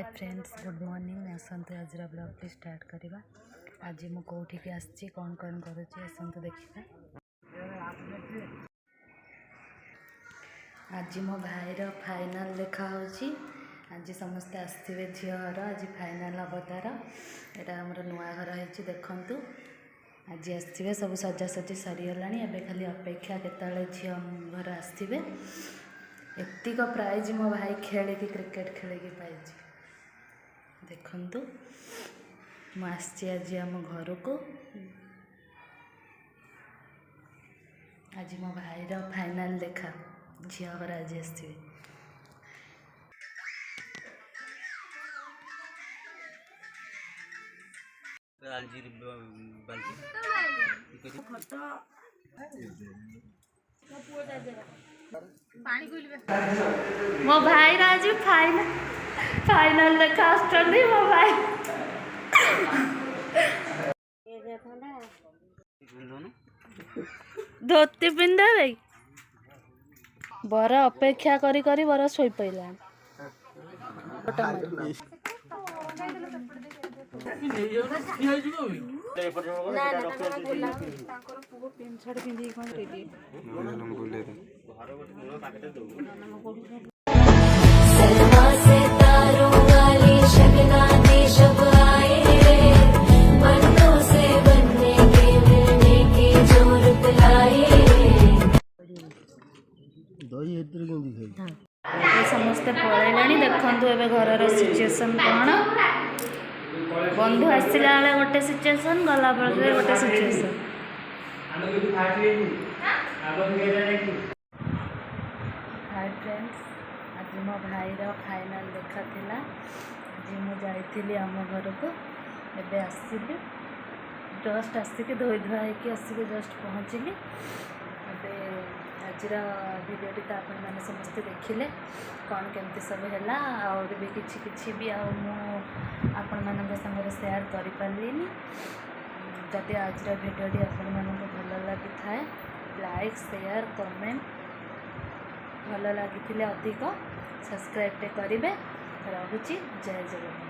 Hi friends good morning आसतु आज blog start करवा। आज मु कौटिकी आसी कौन कौन करुँची आसतु देखा। आज मो भाईर फाइनाल देखा होची। आज समस्ते आसवे झीर आज फाइनाल हम तार यहाँ आमर नुआ घर है देखु। आज आसवे सब सजासजी सरीगला एवं खाली अपेक्षा केतले झी घर आसवे। एतिक प्राइज मो भाई खेलिकी क्रिकेट खेलिकी पाइज देखु। मुझे आज आम घर को आज मो भाईर फाइनाल देखा झी घर आज आसवे। मो भाई आज फाइनल देखा आसुचंदी मो भाई। धोती पिंधे भाई बर अपेक्षा करी करी बर शोई पइला। समस्ते पलैले देखु ए घर सिचुएसन कौन। बंधु आसला बेले गोटे सिचुएसन गला बेले गोटे सिचुएसन। हाय फ्रेंड्स आज मो भाईर फाइनाल देखा थिला। आज मुझे आम घर को एवं आसली जस्ट आसिक धोई धुआ होकर जस्ट पहुँचली। आज भिडियोटी तो आपण मैंने समस्ते देखिले कौन केमती सब है और भी किछि भी आपण मानक संगे शेयर कर पारिनी। जदि आज भिडियोटी आपण मानक भल लगी थाए लाइक शेयर कमेंट भल लगी अधिक सब्सक्राइब करेंगे। रहुची जय जगन्नाथ।